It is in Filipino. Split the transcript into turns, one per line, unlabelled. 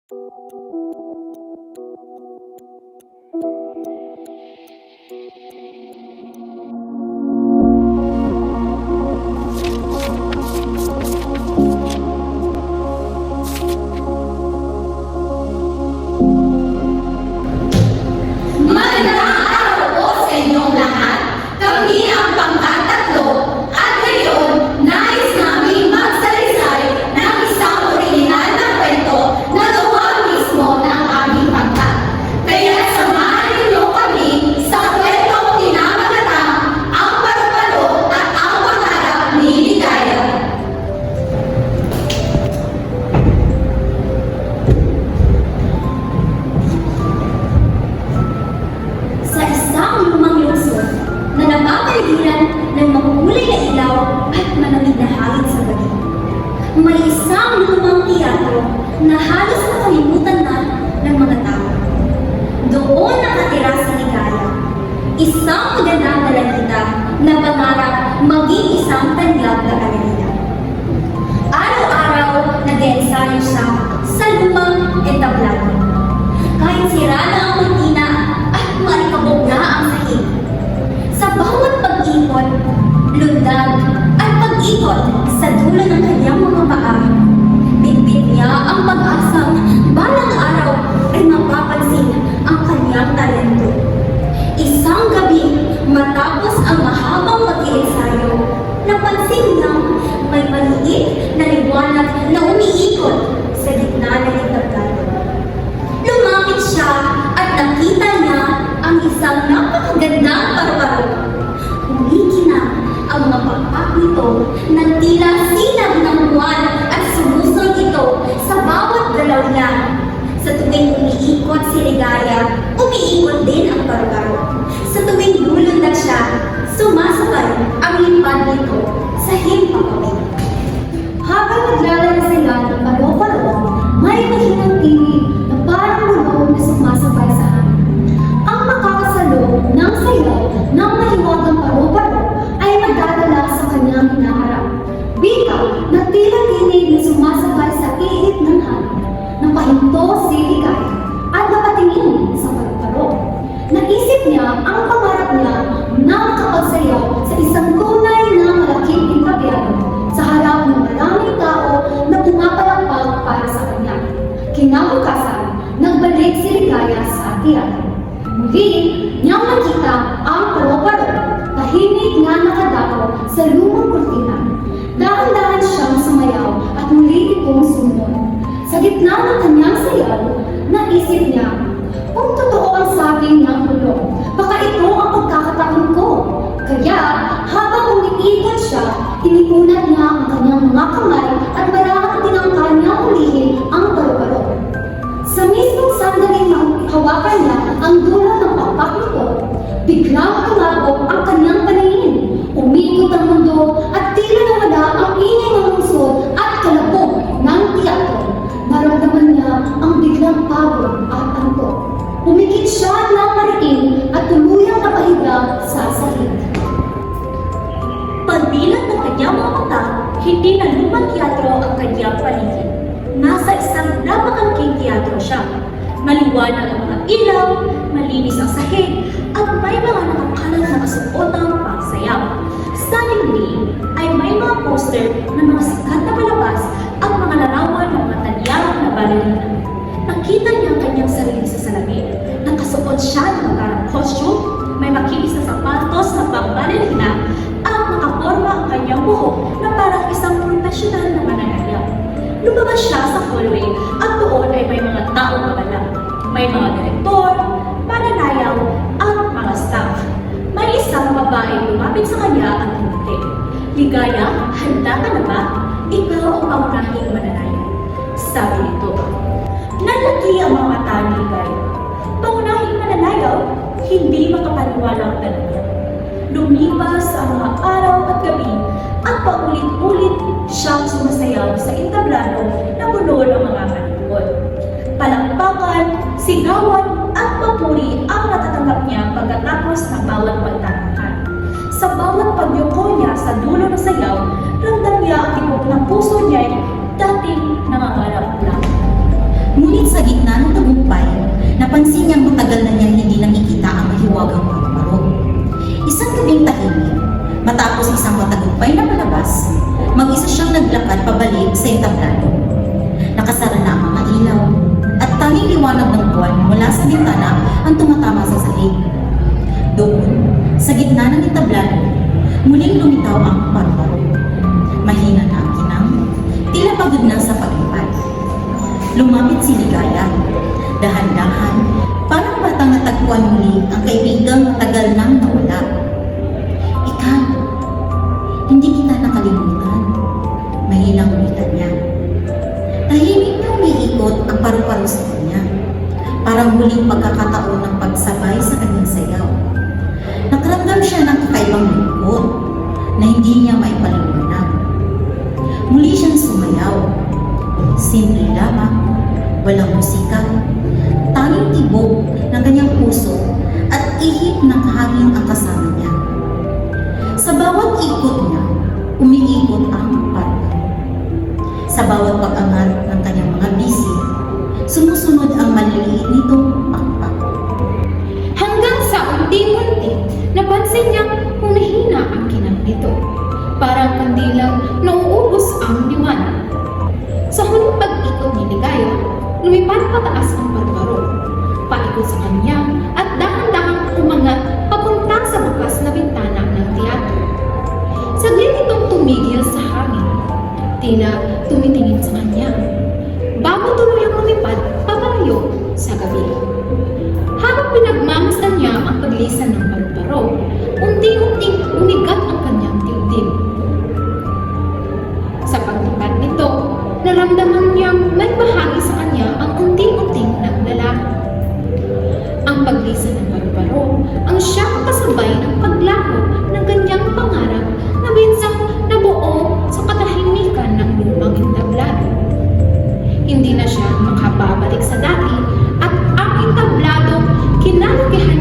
Magandang araw po sa inyong lahat. Kami ang pangkatatlo at ngayon nais naming magsalaysay ng isang orihinal na kwento na gawa mismo ng aming pangkat. Kaya samahan niyo kami sa kwentong pinamagatang Ang Paru-Paro at ang Pangarap ni Ligaya. Sa isang lumang lungsod na napapaligiran ng makulay na ilaw at malamig na hangin sa gabi, may isang lumang teatro na halos nakalimutan na ng mga tao. Doon nakatira si Ligaya, isang magandang dalagita na pangarap maging isang tanggap na kalalita. Araw-araw nag-ensayo siya sa lumang entablado. Kahit sira na ang kurtina at marikabog na ang sahig. Sa bawat pag-ikot, lundag at pag-ikot sa dulo ng kanyang mga paa, bitbit niya ang pag-asang balang araw ay mapapansin ang kanyang talento. Isang gabi, matapos ang mahabang pag-iensayo, napansin niyang may maliit na liwanag na umiikot sa gitna ng entablado. Lumapit siya at nakita niya ang isang napakagandang paru-paro. Kumikinang ang mga pakpak nito na tila sinag ng buwan at sumusong ito sa bawat galaw niya. Sa tuwing umiikot si Ligaya, umiikot din ang paru-paro. Sa tuwing lulundag siya, sumasakay ang lipad nito sa himpapawid. Habang naglalaro sila ng paru-paro, may mahinang tinig na parang mulong na sumasabay sa hangin. Ang makakasalo ng sayaw ng mahiwagang paru-paro ay magdadala sa kanyang hinaharap. Bigla na tila tinig na sumasabay sa ihip ng hangin. Napahinto si Ligaya at napatingin sa paru-paro. Naisip niya ang pangarap niya na makapagsayaw sa isang tunay na malaking entablado sa harap ng maraming tao na pumapalakpak para sa kanya. Kinabukasan, nagbalik si Ligaya sa teatro. Muli, niyang nakita ang paru-paro, tahimik na nakadako sa lumang kurtina. Dahan-dahan siyang sumayaw at muli itong sumunod. Sa gitna ng kanyang sayaw, naisip niya, kung totoo ang sabi ng hulog, baka ito ang pagkakataon ko. Kaya, habang umiikot siya, inipunat niya ang kanyang mga kamay at marahang tinangka niya ulihin ang paru-paro. Sa mismong sandaling na hawakan niya ang dulo ng pakpak nito, biglang tumabog ang kanyang paningin. Umikot ang mundo at tila nawala ang ingay ng lungsod at kalabog ng teatro. Maramdaman niya ang biglang pagod at antok. Umikit siya ng mariin at tuluyang napahiga sa sahig. Pagbilang ng kanyang mga mata, hindi na lumang teatro ang kanyang paligid. Nasa isang napakangking teatro siya. Maliwanag ang mga ilaw, malinis ang sahig, at may mga nakakalat na kasuotang pangsayaw. Sa dingding ay may mga poster ng mga sikat na palabas at mga larawan ng mga tanyag na balerina. Nakita niya ang kanyang sarili sa salamin. Nakasuot siya ng parang costume, may makinis na sapatos na pang-balerina, at nakaporma ang kanyang buhok na parang isang profesional na mananayaw. Lumabas siya sa hallway at doon ay may mga taong magalak. May mga direktor, mananayaw, at mga staff. May isang babae lumapit sa kanya at umiti. Ligaya, handa ka na ba? Ikaw ang pangunahing mananayaw. Sabi nito. Nalaki ang mga mata ni Ligaya. Pangunahing mananayaw, hindi makapaniwala ang tanong niya. Lumipas ang mga araw at gabi at paulit-ulit siyang sumasayaw sa entablado na puno ng mga manonood. Palakpakan, sigawan at papuri ang natatanggap niya pagkatapos ng bawat pagtatanghal. Sa bawat pagyuko niya sa dulo ng sayaw, ramdam niya ang tibok ng puso niya dating nangangarap lang. Ngunit sa
napansin niyang matagal na niya hindi nakikita ang mahiwagang paru-paro. Isang gabing tahimik, matapos isang matagumpay na palabas, mag-isa siyang naglakad pabalik sa entablado. Nakasara na ang mga ilaw, at tanging liwanag ng buwan mula sa bintana ang tumatama sa sahig. Doon, sa gitna ng entablado, muling lumitaw ang paru-paro. Mahina na ang kinang, tila pagod na sa paglipad. Lumapit si Ligaya, dahan-dahan, parang batang natagpuan muli ang kaibigang matagal nang nawala. Ikaw, hindi kita nakalimutan. Mahinang wika niya. Tahimik na umiikot ang paru-paro sa kanya. Parang huling pagkakataon ng pagsabay sa kanyang sayaw. Nakaramdam siya ng kakaibang lungkot na hindi niya maipaliwanag. Muli siyang sumayaw. Simple lamang, walang musika, tanging tibok ng kanyang puso at ihip ng hangin ang kasama niya. Sa bawat ikot niya, umiikot ang paru-paro. Sa bawat pag-angat ng kanyang mga bisi, sumusunod ang maliliit nitong pakpak.
Hanggang sa unti-unti, napansin niyang humihina ang kinang nito. Parang kandilang nauubos ang liwanag. Sa huling pag-ikot ni Ligaya, lumipad pataas ang paru-paro, paikot sa kanya at dahan-dahang umangat papunta sa bukas na bintana ng teatro. Saglit itong tumigil sa hangin, tila tumitingin sa kanya, bago tuluyang lumipad papalayo sa gabi. Habang pinagmamasdan niya ang paglisan ng paru-paro, unti-unting umigat ang kanyang dibdib. Sa paglipad nito, naramdaman niyang may bahagi sa kanya ang unti-unting naglalaho. Ang paglisan ng paru-paro ang siyang kasabay ng paglaho ng kanyang pangarap na minsang nabuo sa katahimikan ng lumang entablado. Hindi na siya makababalik sa dati at ang entablado kinalakihan